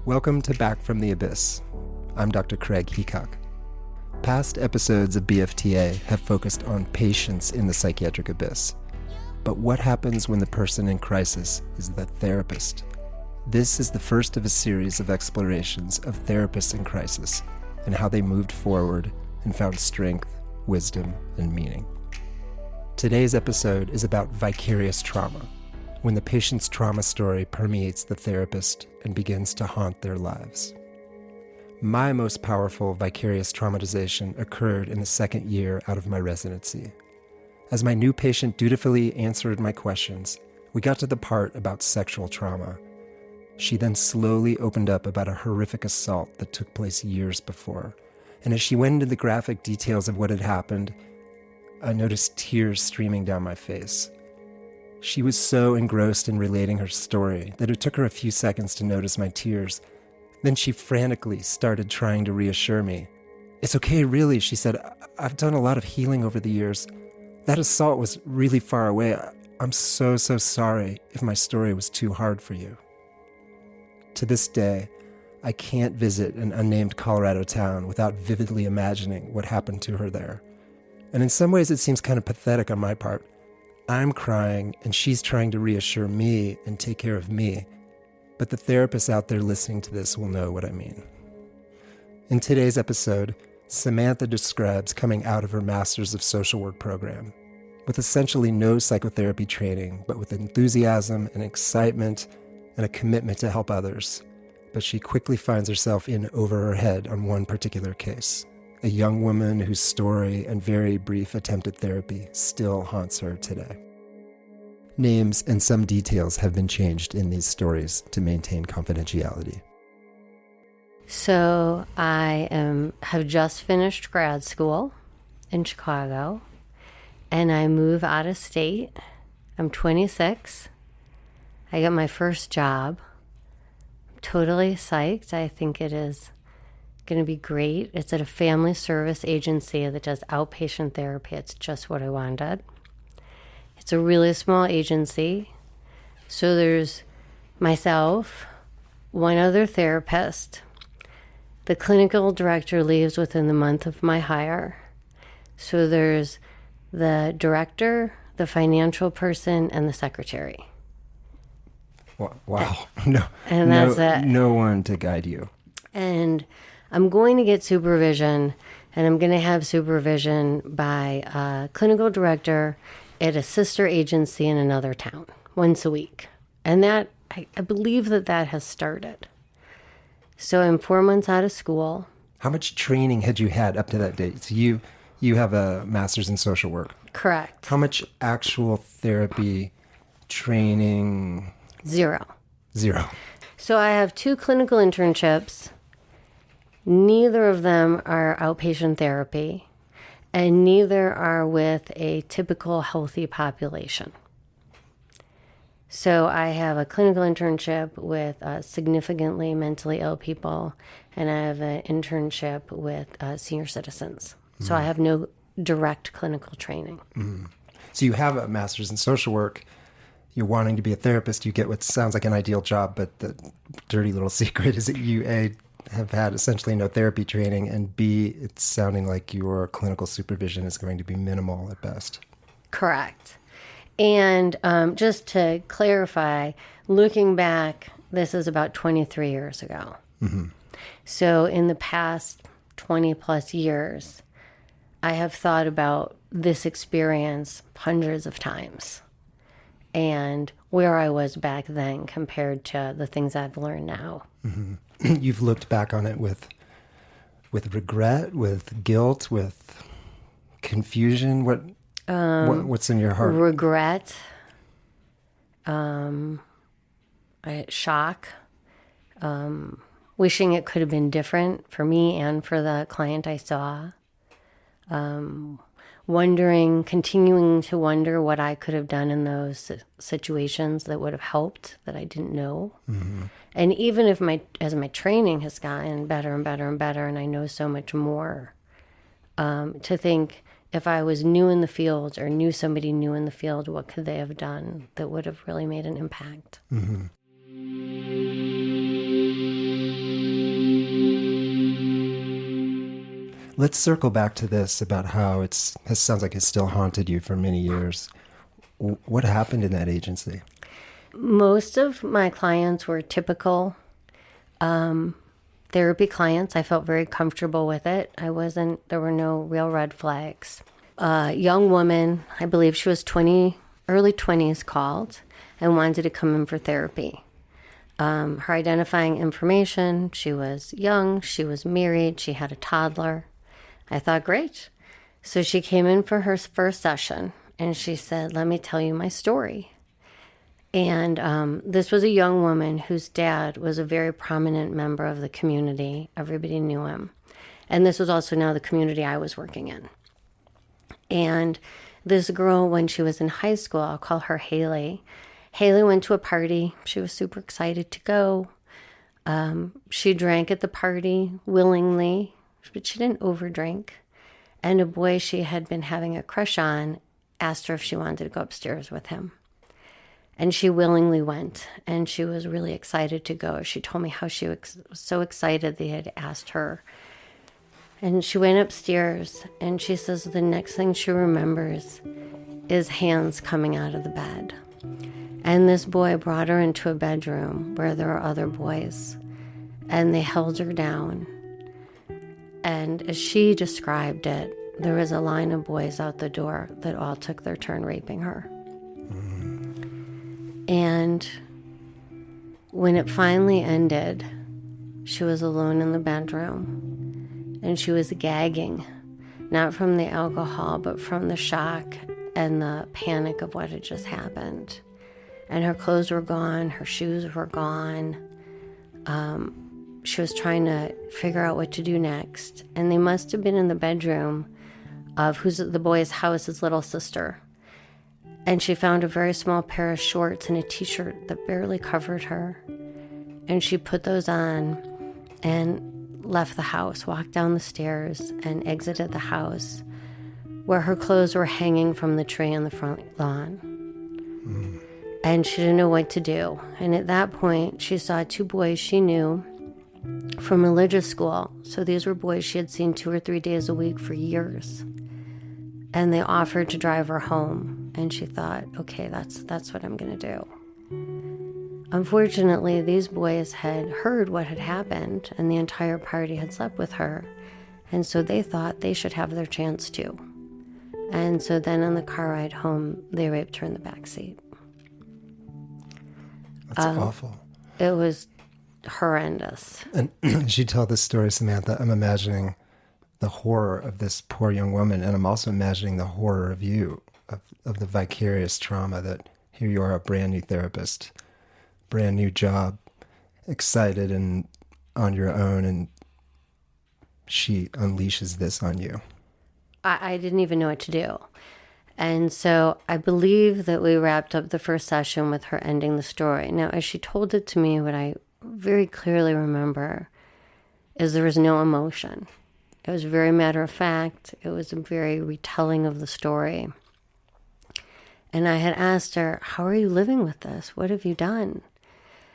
Welcome to Back from the Abyss. I'm Dr. Craig Heacock. Past episodes of BFTA have focused on patients in the psychiatric abyss. But what happens when the person in crisis is the therapist? This is the first of a series of explorations of therapists in crisis and how they moved forward and found strength, wisdom, and meaning. Today's episode is about vicarious trauma, when the patient's trauma story permeates the therapist and begins to haunt their lives. My most powerful vicarious traumatization occurred in the second year out of my residency. As my new patient dutifully answered my questions, we got to the part about sexual trauma. She then slowly opened up about a horrific assault that took place years before. And as she went into the graphic details of what had happened, I noticed tears streaming down my face. She was so engrossed in relating her story that it took her a few seconds to notice my tears. Then she frantically started trying to reassure me. "It's okay, really," she said. "I've done a lot of healing over the years. That assault was really far away. I'm so sorry if my story was too hard for you." To this day, I can't visit an unnamed Colorado town without vividly imagining what happened to her there. And in some ways, it seems kind of pathetic on my part. I'm crying, and she's trying to reassure me and take care of me. But the therapists out there listening to this will know what I mean. In today's episode, Samantha describes coming out of her Master's of Social Work program, with essentially no psychotherapy training, but with enthusiasm and excitement and a commitment to help others. But she quickly finds herself in over her head on one particular case. A young woman whose story and very brief attempt at therapy still haunts her today. Names and some details have been changed in these stories to maintain confidentiality. So I have just finished grad school in Chicago, and I move out of state. I'm 26. I got my first job. I'm totally psyched. I think it is going to be great. It's at a family service agency that does outpatient therapy. It's just what I wanted. It's a really small agency. So there's myself, one other therapist. The clinical director leaves within the month of my hire. So there's the director, the financial person, and the secretary. Wow. And that's it. No one to guide you. And I'm going to get supervision, and I'm going to have supervision by a clinical director at a sister agency in another town once a week. And that, I believe that has started. So I'm 4 months out of school. How much training had you had up to that date? So you have a master's in social work. Correct. How much actual therapy training? Zero. So I have 2 clinical internships. Neither of them are outpatient therapy, and neither are with a typical healthy population. So I have a clinical internship with significantly mentally ill people, and I have an internship with senior citizens. So I have no direct clinical training. So you have a master's in social work. You're wanting to be a therapist. You get what sounds like an ideal job, but the dirty little secret is that you, A, have had essentially no therapy training, and B, it's sounding like your clinical supervision is going to be minimal at best. Correct. And just to clarify, looking back, this is about 23 years ago. Mm-hmm. So in the past 20 plus years, I have thought about this experience hundreds of times and where I was back then compared to the things I've learned now. Mm-hmm. You've looked back on it with regret, with guilt, with confusion. What's in your heart? Regret, shock, wishing it could have been different for me and for the client I saw. Continuing to wonder what I could have done in those situations that would have helped that I didn't know. Mm-hmm. And even if as my training has gotten better and better and better, and I know so much more, to think if I was new in the field or knew somebody new in the field, what could they have done that would have really made an impact? Mm-hmm. Let's circle back to this about how it sounds like it's still haunted you for many years. What happened in that agency? Most of my clients were typical therapy clients. I felt very comfortable with it. There were no real red flags. A young woman, I believe she was early 20s, called and wanted to come in for therapy. Her identifying information: she was young, she was married, she had a toddler. I thought, great. So she came in for her first session and she said, let me tell you my story. And this was a young woman whose dad was a very prominent member of the community. Everybody knew him. And this was also now the community I was working in. And this girl, when she was in high school, I'll call her Haley. Haley went to a party. She was super excited to go. She drank at the party willingly, but she didn't overdrink. And a boy she had been having a crush on asked her if she wanted to go upstairs with him. And she willingly went, and she was really excited to go. She told me how she was so excited they had asked her. And she went upstairs, and she says the next thing she remembers is hands coming out of the bed. And this boy brought her into a bedroom where there were other boys, and they held her down. And as she described it, there was a line of boys out the door that all took their turn raping her. And when it finally ended, she was alone in the bedroom, and she was gagging, not from the alcohol, but from the shock and the panic of what had just happened. And her clothes were gone, her shoes were gone. She was trying to figure out what to do next. And they must have been in the bedroom of who's the boy's house's little sister. And she found a very small pair of shorts and a t-shirt that barely covered her. And she put those on and left the house, walked down the stairs and exited the house, where her clothes were hanging from the tree on the front lawn. And she didn't know what to do. And at that point, she saw two boys she knew from religious school. So these were boys she had seen 2 or 3 days a week for years. And they offered to drive her home. And she thought, okay, that's what I'm going to do. Unfortunately, these boys had heard what had happened, and the entire party had slept with her. And so they thought they should have their chance too. And so then on the car ride home, they raped her in the backseat. That's awful. It was horrendous. And as you tell this story, Samantha, I'm imagining the horror of this poor young woman, and I'm also imagining the horror of you, of the vicarious trauma that here you are, a brand new therapist, brand new job, excited and on your own, and she unleashes this on you. I didn't even know what to do. And so I believe that we wrapped up the first session with her ending the story. Now, as she told it to me, what I very clearly remember is there was no emotion. It was very matter of fact. It was a very retelling of the story. And I had asked her, how are you living with this? What have you done?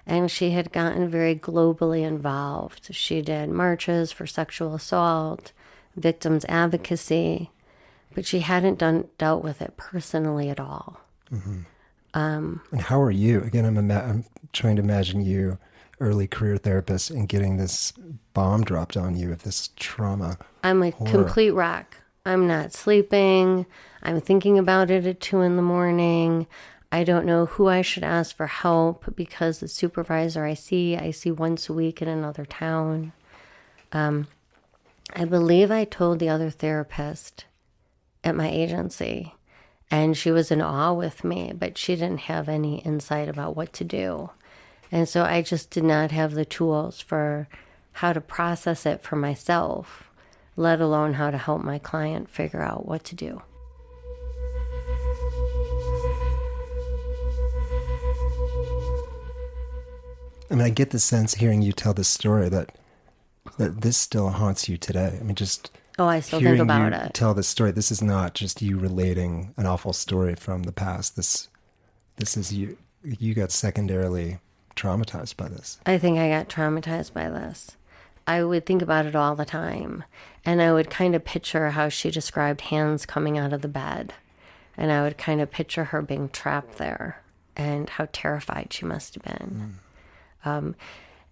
And she had gotten very globally involved. She did marches for sexual assault, victims advocacy, but she hadn't dealt with it personally at all. Mm-hmm. And how are you? Again, I'm trying to imagine you, early career therapist, and getting this bomb dropped on you of this trauma. I'm a complete wreck. I'm not sleeping. I'm thinking about it at 2 a.m. I don't know who I should ask for help because the supervisor I see once a week in another town. I believe I told the other therapist at my agency, and she was in awe with me, but she didn't have any insight about what to do. And so I just did not have the tools for how to process it for myself, let alone how to help my client figure out what to do. I mean, I get the sense hearing you tell this story that this still haunts you today. I mean, just I still think about it. Tell this story. This is not just you relating an awful story from the past. This is you. You got secondarily traumatized by this. I think I got traumatized by this. I would think about it all the time. And I would kind of picture how she described hands coming out of the bed. And I would kind of picture her being trapped there and how terrified she must have been.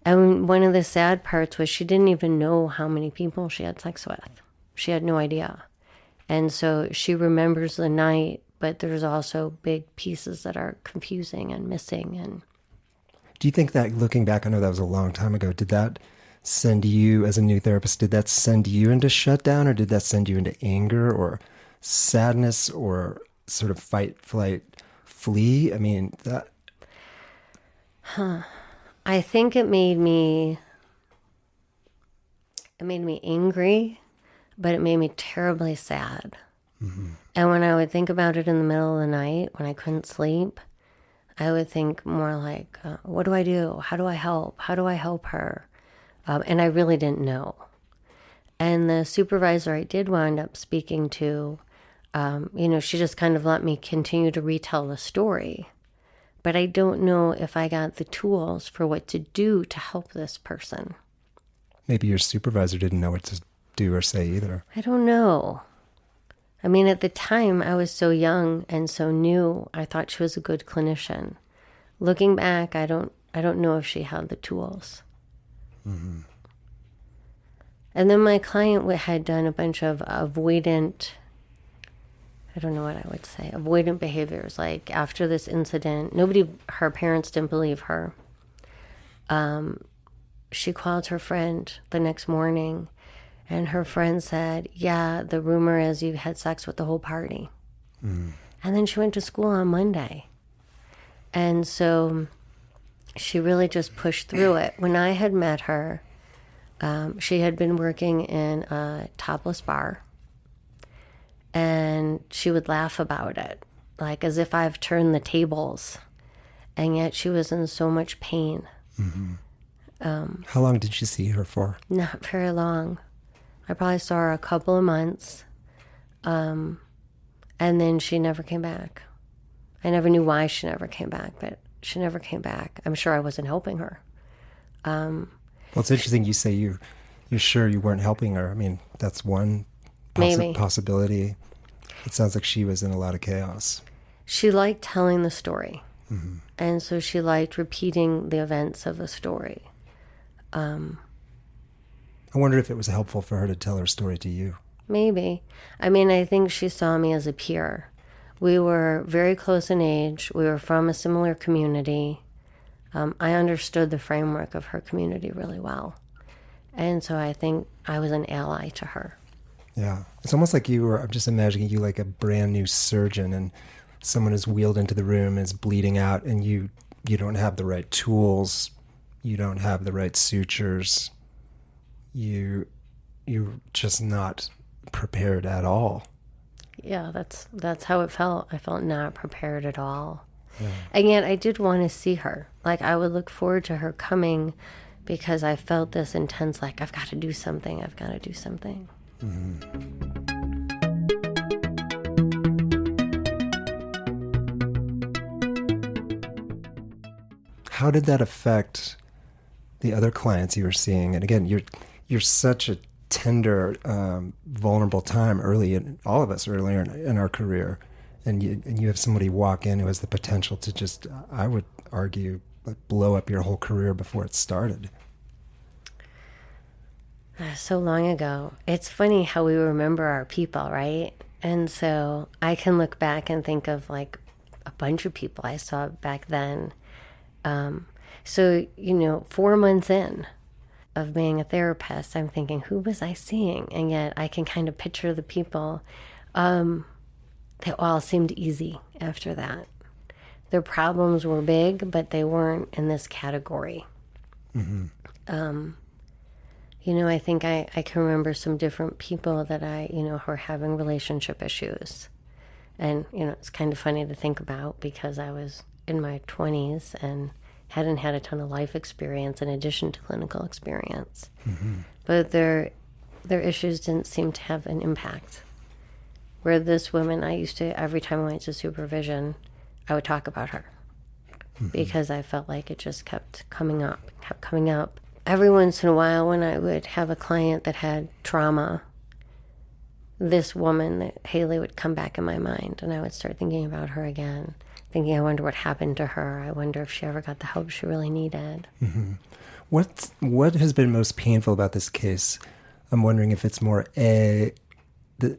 And one of the sad parts was she didn't even know how many people she had sex with. She had no idea. And so she remembers the night, but there's also big pieces that are confusing and missing. And Do you think that, looking back, I know that was a long time ago, did that send you, as a new therapist, did that send you into shutdown, or did that send you into anger or sadness or sort of fight, flight, flee? I mean, that... I think it made me angry, but it made me terribly sad. And when I would think about it in the middle of the night, when I couldn't sleep, I would think more like, what do I do? How do I help? How do I help her? And I really didn't know. And the supervisor I did wind up speaking to, she just kind of let me continue to retell the story. But I don't know if I got the tools for what to do to help this person. Maybe your supervisor didn't know what to do or say either. I don't know. I mean, at the time, I was so young and so new. I thought she was a good clinician. Looking back, I don't know if she had the tools. Mm-hmm. And then my client had done a bunch of avoidant, I don't know what I would say, avoidant behaviors. Like after this incident, her parents didn't believe her. She called her friend the next morning, and her friend said, yeah, the rumor is you had sex with the whole party. And then she went to school on Monday. And so she really just pushed through it. When I had met her, she had been working in a topless bar, and she would laugh about it, like as if I've turned the tables, and yet she was in so much pain. How long did you see her for? Not very long. I probably saw her a couple of months, and then she never came back. I never knew why she never came back, but she never came back. I'm sure I wasn't helping her. Well, it's interesting you say you're sure you weren't helping her. I mean, that's one Maybe. possibility. It sounds like she was in a lot of chaos. She liked telling the story. And so she liked repeating the events of the story. I wonder if it was helpful for her to tell her story to you. Maybe. I mean, I think she saw me as a peer. We were very close in age. We were from a similar community. I understood the framework of her community really well. And so I think I was an ally to her. Yeah. It's almost like I'm just imagining you like a brand new surgeon, and someone is wheeled into the room, is bleeding out, and you don't have the right tools. You don't have the right sutures. You're just not prepared at all. Yeah, that's how it felt. I felt not prepared at all. Yeah. And yet I did want to see her. Like I would look forward to her coming because I felt this intense, like, I've got to do something. I've got to do something. How did that affect the other clients you were seeing? And again, you're such a tender, vulnerable time early in all of us earlier in our career, and you have somebody walk in who has the potential to just, I would argue, like blow up your whole career before it started. So long ago. It's funny how we remember our people, right? And so I can look back and think of like a bunch of people I saw back then. So 4 months in of being a therapist, I'm thinking, who was I seeing? And yet I can kind of picture the people. They all seemed easy after that. Their problems were big, but they weren't in this category. I think I can remember some different people that who were having relationship issues. And, it's kind of funny to think about because I was in my 20s and hadn't had a ton of life experience in addition to clinical experience. But their issues didn't seem to have an impact. Where this woman, every time I went to supervision, I would talk about her because I felt like it just kept coming up. every once in a while when I would have a client that had trauma, this woman, that Haley, would come back in my mind, and I would start thinking about her again, thinking, I wonder what happened to her. I wonder if she ever got the help she really needed. Mm-hmm. What has been most painful about this case? I'm wondering if it's more the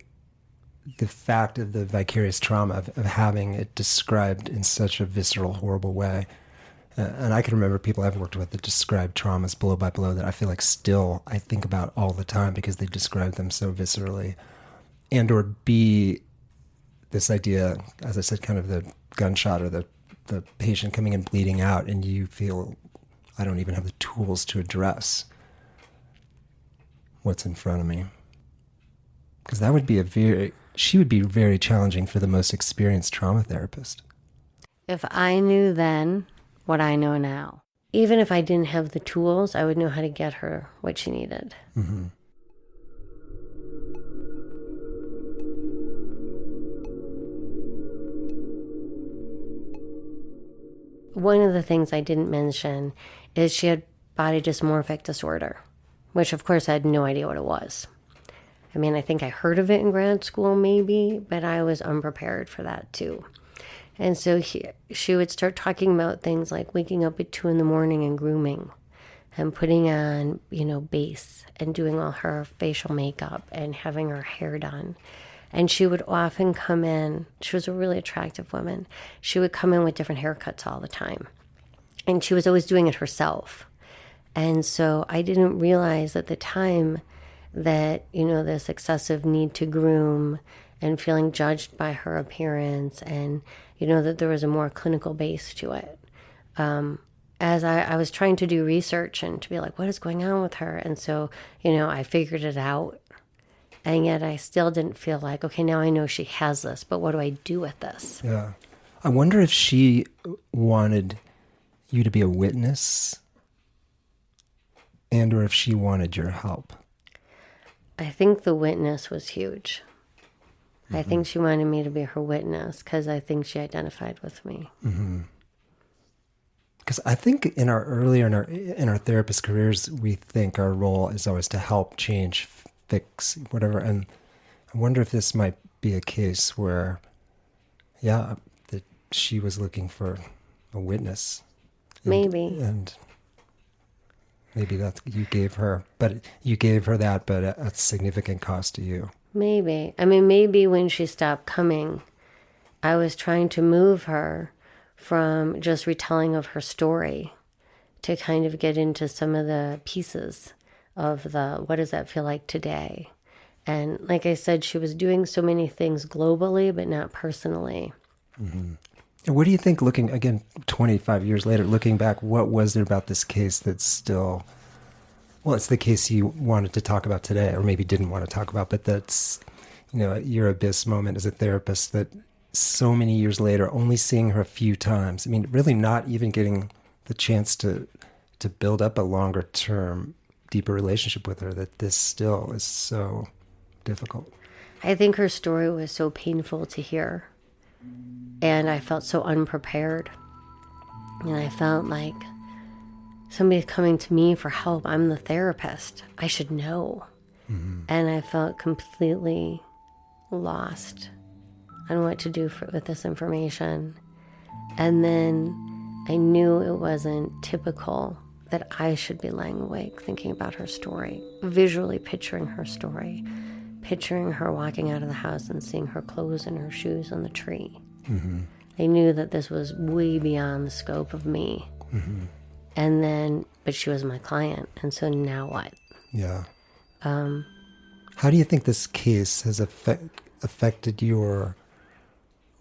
fact of the vicarious trauma of having it described in such a visceral, horrible way. And I can remember people I've worked with that describe traumas blow by blow that I feel like still I think about all the time because they describe them so viscerally. And or B, this idea, as I said, kind of the gunshot or the patient coming in bleeding out and you feel, I don't even have the tools to address what's in front of me. Because that would be she would be very challenging for the most experienced trauma therapist. If I knew then what I know now, even if I didn't have the tools, I would know how to get her what she needed. Mm-hmm. One of the things I didn't mention is she had body dysmorphic disorder, which of course I had no idea what it was. I mean, I think I heard of it in grad school maybe, but I was unprepared for that too. And so she would start talking about things like waking up at 2 a.m. and grooming and putting on, base and doing all her facial makeup and having her hair done. And she would often come in, she was a really attractive woman. She would come in with different haircuts all the time. And she was always doing it herself. And so I didn't realize at the time that, this excessive need to groom and feeling judged by her appearance and, that there was a more clinical base to it. As I was trying to do research and to be like, what is going on with her? And so, I figured it out. And yet I still didn't feel like, okay, now I know she has this, but what do I do with this? Yeah. I wonder if she wanted you to be a witness and or if she wanted your help. I think the witness was huge. Mm-hmm. I think she wanted me to be her witness because I think she identified with me. Mm-hmm. Because I think in our therapist careers, we think our role is always to help, change, fix, whatever. And I wonder if this might be a case where, that she was looking for a witness. Maybe. And maybe that you gave her that, but at a significant cost to you. Maybe. I mean, maybe when she stopped coming, I was trying to move her from just retelling of her story to kind of get into some of the pieces of what does that feel like today? And like I said, she was doing so many things globally, but not personally. Mm-hmm. And what do you think, looking, again, 25 years later, looking back, what was there about this case that's still, well, it's the case you wanted to talk about today, or maybe didn't want to talk about, but that's, your abyss moment as a therapist that so many years later, only seeing her a few times, I mean, really not even getting the chance to build up a longer term, deeper relationship with her, that this still is so difficult. I think her story was so painful to hear. And I felt so unprepared. And I felt like somebody's coming to me for help. I'm the therapist. I should know. Mm-hmm. And I felt completely lost on what to do with this information. And then I knew it wasn't typical that I should be lying awake thinking about her story, visually picturing her story, picturing her walking out of the house and seeing her clothes and her shoes on the tree. Mm-hmm. I knew that this was way beyond the scope of me. Mm-hmm. And then, but she was my client, and so now what? Yeah. How do you think this case has affected your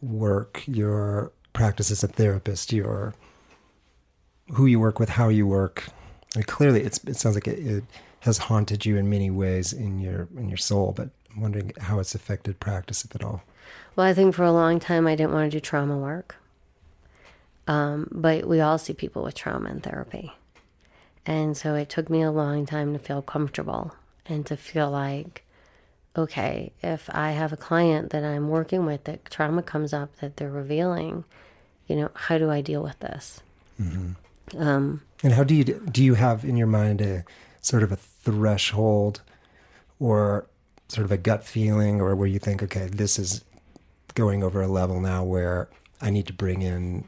work, your practice as a therapist, who you work with, how you work? And clearly, it sounds like it has haunted you in many ways in your soul, but I'm wondering how it's affected practice, if at all. Well, I think for a long time I didn't want to do trauma work. But we all see people with trauma in therapy. And so it took me a long time to feel comfortable and to feel like, okay, if I have a client that I'm working with that trauma comes up that they're revealing, how do I deal with this? Mm-hmm. And how do you have in your mind a sort of a threshold or sort of a gut feeling, or where you think, okay, this is going over a level now where I need to bring in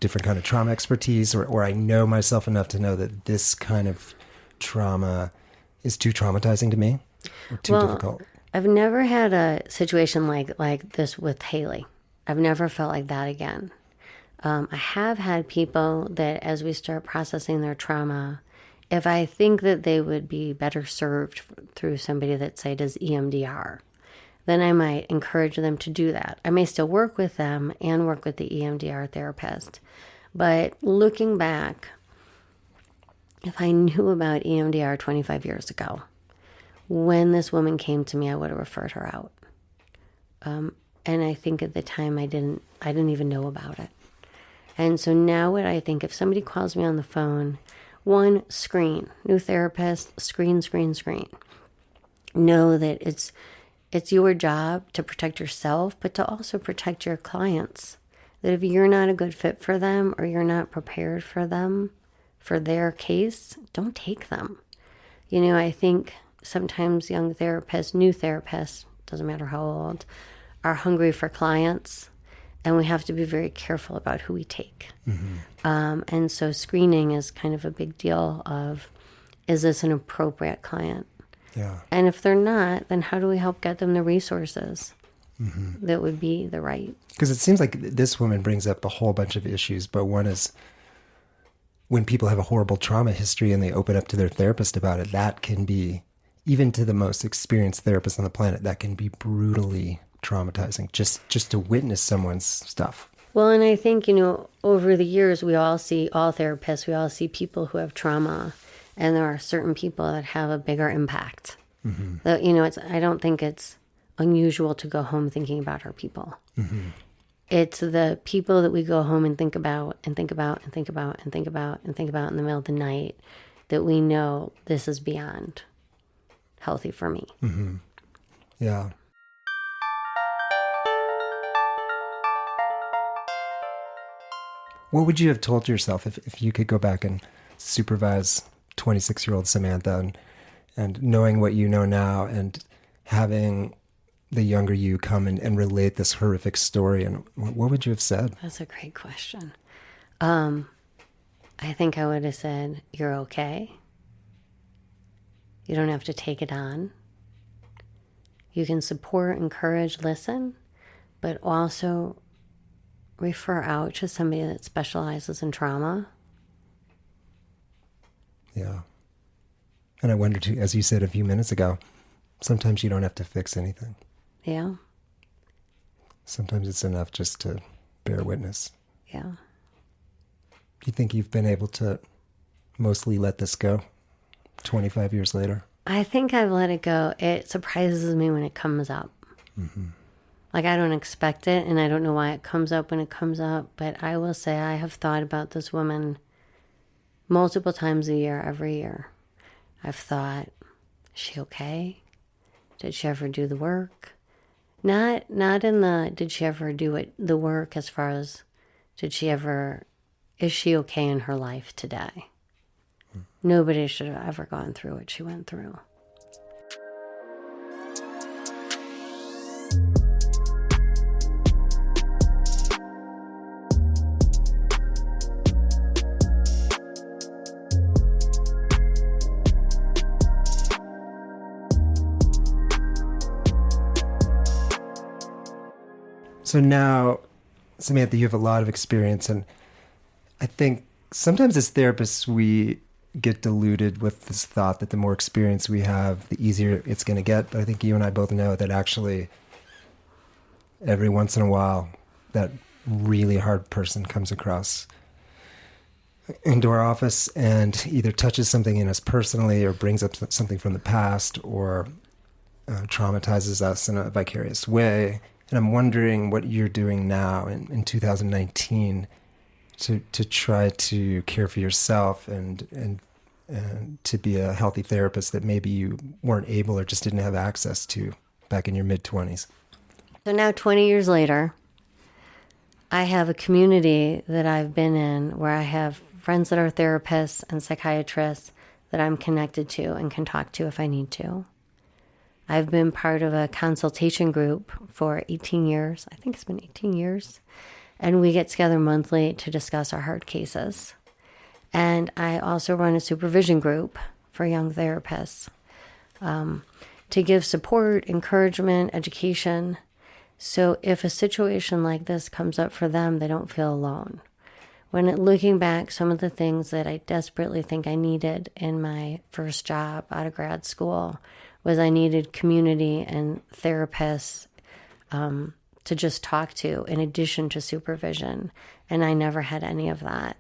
different kind of trauma expertise, or I know myself enough to know that this kind of trauma is too traumatizing to me or too difficult? I've never had a situation like this with Haley. I've never felt like that again. I have had people that, as we start processing their trauma, if I think that they would be better served through somebody that, say, does EMDR, then I might encourage them to do that. I may still work with them and work with the EMDR therapist. But looking back, if I knew about EMDR 25 years ago, when this woman came to me, I would have referred her out. And I think at the time I didn't even know about it. And so now what I think, if somebody calls me on the phone, one, screen, new therapist, screen. Know that it's your job to protect yourself, but to also protect your clients. That if you're not a good fit for them or you're not prepared for them, for their case, don't take them. I think sometimes young therapists, new therapists, doesn't matter how old, are hungry for clients, and we have to be very careful about who we take. And so screening is kind of a big deal of, is this an appropriate client? Yeah. And if they're not, then how do we help get them the resources that would be the right? Because it seems like this woman brings up a whole bunch of issues, but one is when people have a horrible trauma history and they open up to their therapist about it, that can be, even to the most experienced therapist on the planet, that can be brutally traumatizing, just to witness someone's stuff. Well, and I think, over the years, all therapists, we all see people who have trauma, and there are certain people that have a bigger impact. I don't think it's unusual to go home thinking about our people. It's the people that we go home and think about in the middle of the night that we know this is beyond healthy for me. Yeah. What would you have told yourself if you could go back and supervise 26-year-old Samantha and knowing what you know now and having the younger you come and relate this horrific story? And what would you have said? That's a great question. I think I would have said, you're okay. You don't have to take it on. You can support, encourage, listen, but also refer out to somebody that specializes in trauma. Yeah. And I wonder too, as you said a few minutes ago, sometimes you don't have to fix anything. Yeah. Sometimes it's enough just to bear witness. Yeah. Do you think you've been able to mostly let this go 25 years later? I think I've let it go. It surprises me when it comes up. Like, I don't expect it, and I don't know why it comes up when it comes up, but I will say I have thought about this woman multiple times a year, every year. I've thought, is she okay? Did she ever do the work? Not in the, did she ever do the work as far as, is she okay in her life today? Nobody should have ever gone through what she went through. So now, Samantha, you have a lot of experience, and I think sometimes as therapists, we get deluded with this thought that the more experience we have, the easier it's going to get. But I think you and I both know that actually every once in a while, that really hard person comes across into our office and either touches something in us personally or brings up something from the past or traumatizes us in a vicarious way. And I'm wondering what you're doing now in 2019 to try to care for yourself and to be a healthy therapist that maybe you weren't able or just didn't have access to back in your mid-20s. So now 20 years later, I have a community that I've been in where I have friends that are therapists and psychiatrists that I'm connected to and can talk to if I need to. I've been part of a consultation group for 18 years. I think it's been 18 years. And we get together monthly to discuss our hard cases. And I also run a supervision group for young therapists to give support, encouragement, education. So if a situation like this comes up for them, they don't feel alone. When looking back, some of the things that I desperately think I needed in my first job out of grad school was I needed community and therapists to just talk to in addition to supervision. And I never had any of that.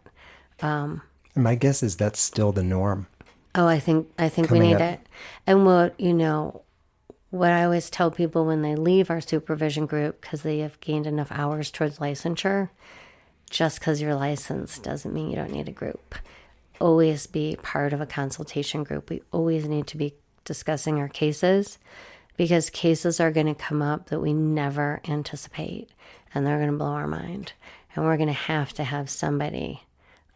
And my guess is that's still the norm. Oh, I think we need it. And what I always tell people when they leave our supervision group, because they have gained enough hours towards licensure, just because you're licensed doesn't mean you don't need a group. Always be part of a consultation group. We always need to be discussing our cases, because cases are going to come up that we never anticipate, and they're going to blow our mind. And we're going to have somebody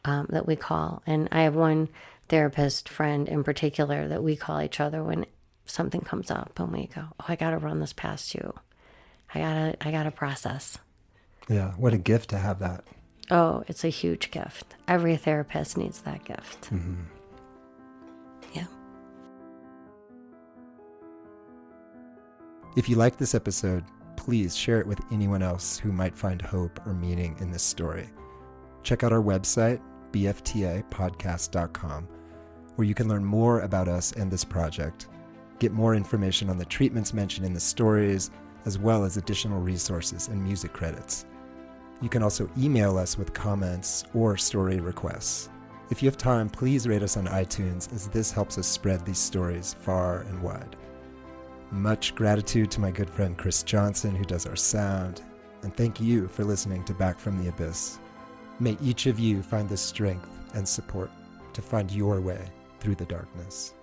that we call. And I have one therapist friend in particular that we call each other when something comes up, and we go, "Oh, I got to run this past you. I got to process." Yeah, what a gift to have that. Oh, it's a huge gift. Every therapist needs that gift. Mm-hmm. Yeah. If you like this episode, please share it with anyone else who might find hope or meaning in this story. Check out our website, bftapodcast.com, where you can learn more about us and this project, get more information on the treatments mentioned in the stories, as well as additional resources and music credits. You can also email us with comments or story requests. If you have time, please rate us on iTunes, as this helps us spread these stories far and wide. Much gratitude to my good friend Chris Johnson, who does our sound, and thank you for listening to Back from the Abyss. May each of you find the strength and support to find your way through the darkness.